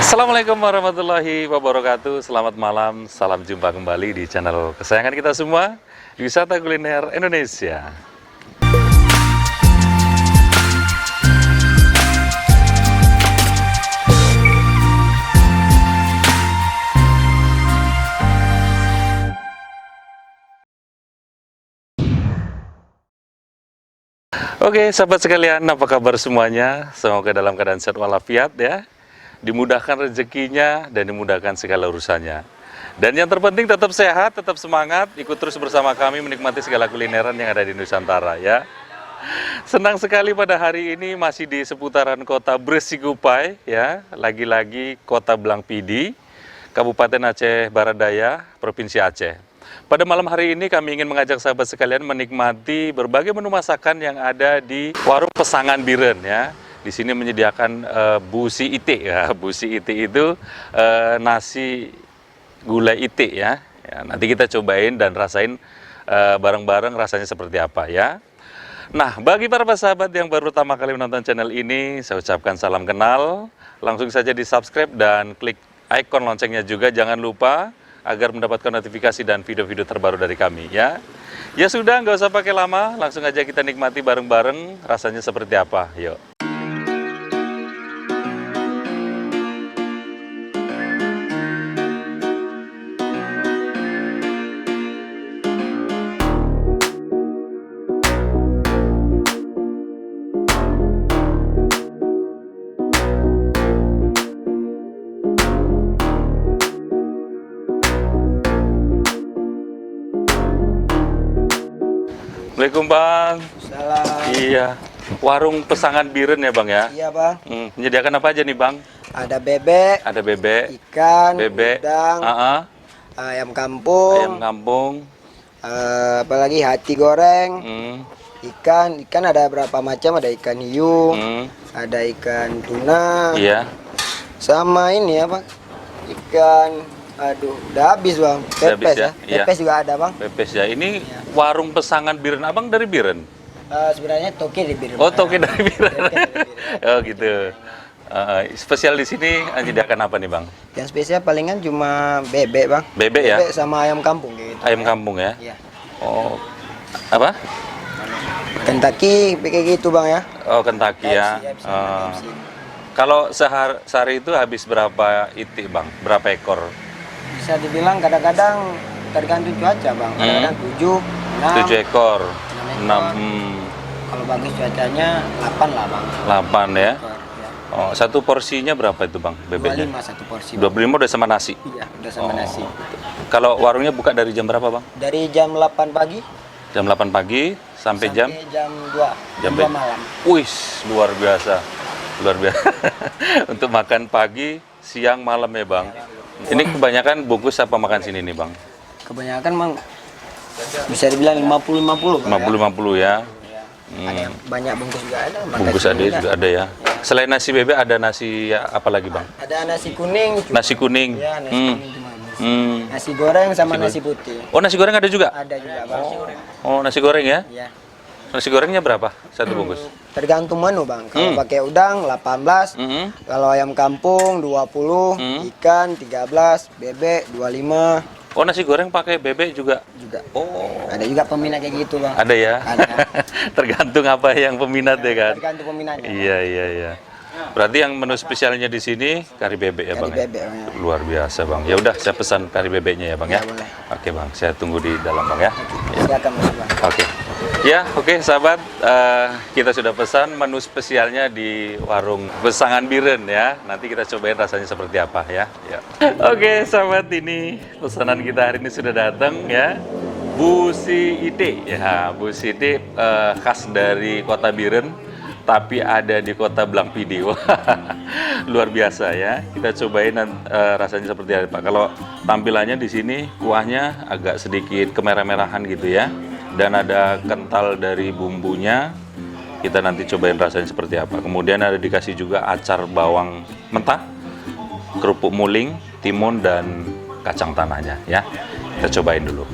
Assalamualaikum warahmatullahi wabarakatuh. Selamat malam, salam jumpa kembali di channel kesayangan kita semua, Wisata Kuliner Indonesia. Oke, sahabat sekalian, apa kabar semuanya? Semoga dalam keadaan sehat walafiat ya. Dimudahkan rezekinya dan dimudahkan segala urusannya. Dan yang terpenting tetap sehat, tetap semangat, ikut terus bersama kami menikmati segala kulineran yang ada di Nusantara ya. Senang sekali pada hari ini masih di seputaran kota Bresigupai ya, lagi-lagi kota Blangpidi, Kabupaten Aceh Barat Daya, Provinsi Aceh. Pada malam hari ini kami ingin mengajak sahabat sekalian menikmati berbagai menu masakan yang ada di warung Pesangan Biren ya. Di sini menyediakan busi ite ya. Busi ite itu nasi gulai ite ya. Nanti kita cobain dan rasain bareng-bareng rasanya seperti apa ya. Nah, bagi para sahabat yang baru pertama kali menonton channel ini, saya ucapkan salam kenal. Langsung saja di subscribe dan klik ikon loncengnya juga, jangan lupa agar mendapatkan notifikasi dan video-video terbaru dari kami ya. Ya sudah, nggak usah pakai lama, langsung aja kita nikmati bareng-bareng rasanya seperti apa. Yuk. Assalamualaikum Bang. Salam. Iya, warung Pesangan Biren ya Bang ya? Iya Bang. Menyediakan apa aja nih Bang? Ada bebek, Ada bebek, ikan, bebek, udang, ayam kampung, ayam kampung, apalagi hati goreng, hmm, ikan ada berapa macam, ada ikan hiu, ada ikan tuna, iya, sama ini apa? Ikan, aduh, udah habis Bang. Udah habis Pepes ya? ya, Iya. pepes juga ada Bang. pepes ya. Ini warung Pesangan Biren, Abang dari Biren? Sebenarnya toke di Biren. Oh, toke dari Biren. Toke dari Biren. Oh gitu. Spesial di sini menyediakan apa nih Bang? Yang spesial palingan cuma bebek Bang. Bebek ya? Bebek sama ayam kampung gitu. Ayam kampung ya? Iya. Oh, apa? Kentucky kayak gitu Bang ya. Oh, Kentucky ya. KFC, KFC. Kalau sehari itu habis berapa itik Bang? Berapa ekor? Bisa dibilang kadang-kadang tergantung cuaca Bang. Kadang-kadang 7, 6, 7 ekor. 6, Kalau bagus cuacanya 8 lah Bang. 8 ya. Ekor, ya. Oh, satu porsinya berapa itu Bang bebeknya? 25 satu porsi Bang. 25 udah sama nasi. Iya, udah sama nasi. Kalau warungnya buka dari jam berapa Bang? Dari jam 8 pagi Jam 8 pagi sampai jam? jam 2. Jam 2 malam. Wih, luar biasa. Luar biasa. Untuk makan pagi, siang, malam ya Bang. Ini kebanyakan bungkus apa makan sini nih Bang? Kebanyakan Bang bisa dibilang 50-50 Bang. 50-50 ya. Ada yang banyak bungkus juga ada. makan Bungkus sini ada juga ada ya. Selain nasi bebek ada nasi apa lagi Bang? Ada nasi kuning. Nasi kuning. Ya, nasi kuning cuma. Hmm. Nasi goreng sama nasi putih. Oh, nasi goreng ada juga? Ada juga Bang. Oh, nasi goreng ya? Iya. Nasi gorengnya berapa? Satu bungkus? Tergantung menu Bang. Kalau pakai udang 18, kalau ayam kampung 20, ikan 13, bebek 25 Oh, nasi goreng pakai bebek juga? juga. Oh, Ada juga peminat kayak gitu Bang. ada ya? Ada. Tergantung apa yang peminat ya kan? Tergantung peminatnya. Iya. Berarti yang menu spesialnya di sini kari bebek ya Kari Bang? Ya? bebek Bang, ya. Luar biasa Bang. Ya udah, saya pesan kari bebeknya ya Bang ya? Ya, boleh. Oke Bang, saya tunggu di dalam Bang ya. Silakan Mas Bang. Oke. Ya, oke sahabat, kita sudah pesan menu spesialnya di warung Pesangan Biren ya. Nanti kita cobain rasanya seperti apa ya. Oke sahabat, ini pesanan kita hari ini sudah datang ya. Busi ite ya, busi ite khas dari kota Biren, tapi ada di kota Blangpidi. Wah, luar biasa ya. Kita cobain rasanya seperti apa. Kalau tampilannya di sini kuahnya agak sedikit kemerah-merahan gitu ya. Dan ada kental dari bumbunya. Kita nanti cobain rasanya seperti apa. Kemudian ada dikasih juga acar bawang mentah, kerupuk muling, timun dan kacang tanahnya ya. Kita cobain dulu.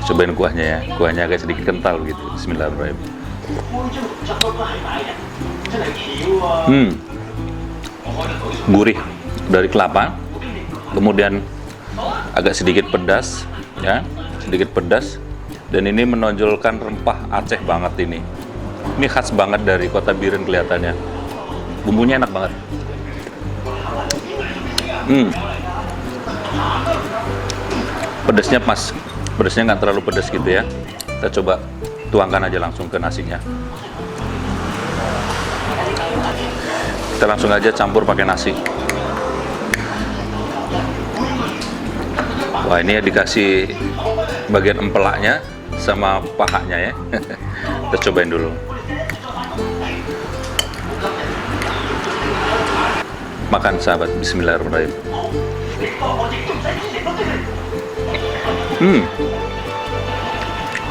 Cobain kuahnya ya. Kuahnya agak sedikit kental gitu. Bismillahirrahmanirrahim. gurih dari kelapa, kemudian agak sedikit pedas, ya, sedikit pedas, dan ini menonjolkan rempah Aceh banget ini. Ini khas banget dari Kota Biren kelihatannya. Bumbunya enak banget. Pedasnya pas, pedasnya nggak terlalu pedas gitu ya. Kita coba tuangkan aja langsung ke nasinya. Kita langsung aja campur pakai nasi. Wah, ini ya dikasih bagian empelaknya sama pahanya ya. Kita cobain dulu. Makan sahabat, bismillahirrahmanirrahim.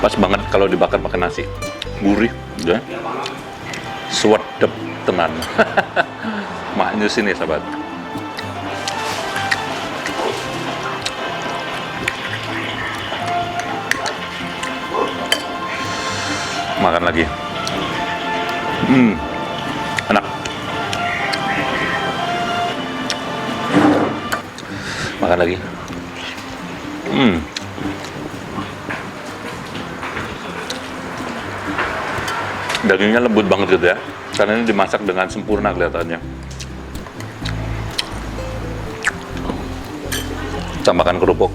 Pas banget kalau dibakar pakai nasi. Gurih, ya. Sedep tenan. Maknyus ini sahabat. Makan lagi. Enak. Makan lagi. Dagingnya lembut banget gitu ya, karena ini dimasak dengan sempurna kelihatannya. Tambahkan kerupuk.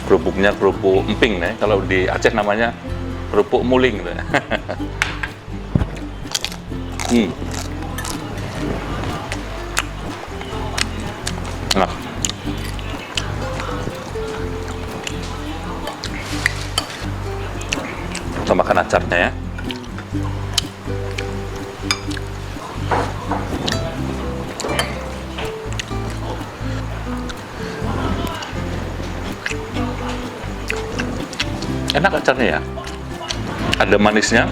Kerupuknya kerupuk emping nih, kalau di Aceh namanya kerupuk muling gitu ya. Enak. Tambahkan acarnya ya. Enak acarnya ya. Ada manisnya.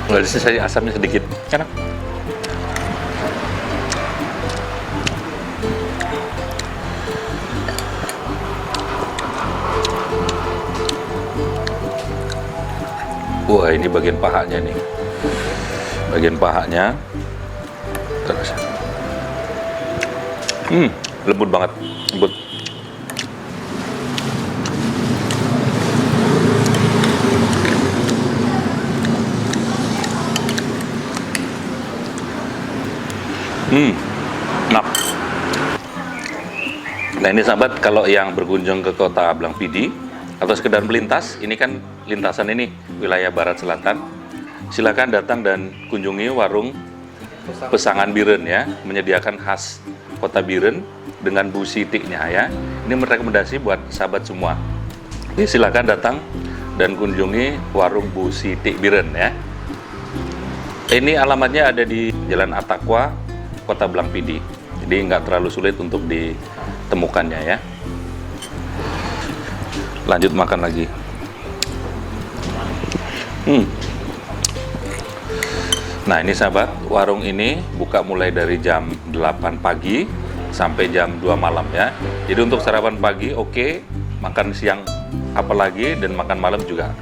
Dari sini saya asamnya sedikit. Enak. Wah, ini bagian pahanya nih. Bagian pahanya. Terus. Lembut banget. Lembut. Enak. Nah ini sahabat, kalau yang berkunjung ke Kota Ablang Pidi atau sekedar melintas, ini kan lintasan ini wilayah barat selatan, silakan datang dan kunjungi warung Pesangan Biren ya, menyediakan khas Kota Biren dengan Bu Sitiknya ya. Ini merekomendasi buat sahabat semua. Jadi silakan datang dan kunjungi warung Bu Sitik Biren ya. Ini alamatnya ada di Jalan Atakwa, Kota Ablang Pidi. Jadi nggak terlalu sulit untuk ditemukannya ya. Lanjut makan lagi. Nah ini sahabat, warung ini buka mulai dari jam 8 pagi sampai jam 2 malam ya. Jadi untuk sarapan pagi oke, makan siang apalagi, dan makan malam juga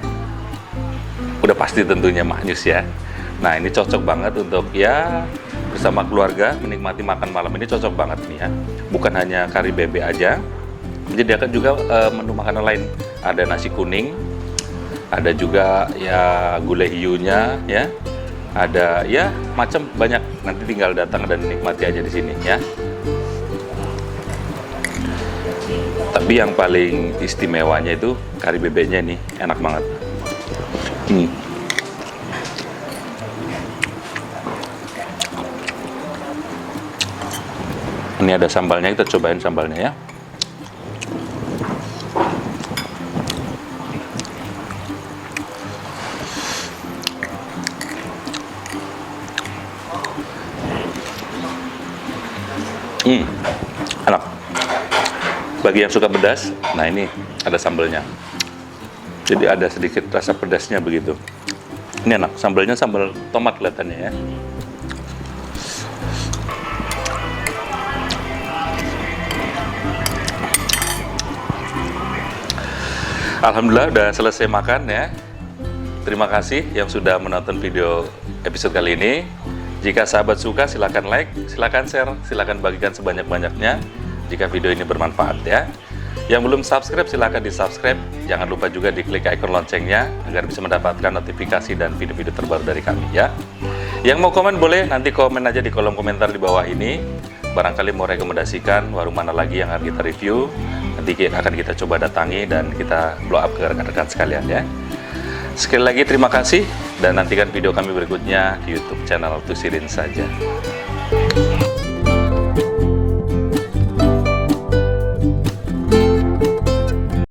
udah pasti tentunya maknyus ya. Nah ini cocok banget untuk ya bersama keluarga menikmati makan malam, ini cocok banget nih ya. Bukan hanya kari bebek aja, menyediakan juga menu makanan lain. Ada nasi kuning, ada juga ya gulai hiunya ya, ada ya macam banyak. Nanti tinggal datang dan nikmati aja di sini ya. Tapi yang paling istimewanya itu kari bebeknya nih, enak banget. Ini ada sambalnya, kita cobain sambalnya ya. Enak. Bagi yang suka pedas, nah ini ada sambalnya. Jadi ada sedikit rasa pedasnya begitu. Ini enak, sambalnya sambal tomat kelihatannya ya. Alhamdulillah udah selesai makan ya. terima kasih yang sudah menonton video episode kali ini. Jika sahabat suka, silakan like, silakan share, silakan bagikan sebanyak-banyaknya jika video ini bermanfaat ya. Yang belum subscribe, silakan di-subscribe. Jangan lupa juga diklik ikon loncengnya agar bisa mendapatkan notifikasi dan video-video terbaru dari kami ya. Yang mau komen boleh nanti komen aja di kolom komentar di bawah ini. Barangkali mau rekomendasikan warung mana lagi yang akan kita review, nanti akan kita coba datangi dan kita blow up ke rekan-rekan sekalian ya. Sekali lagi terima kasih dan nantikan video kami berikutnya di YouTube channel Tusirin saja.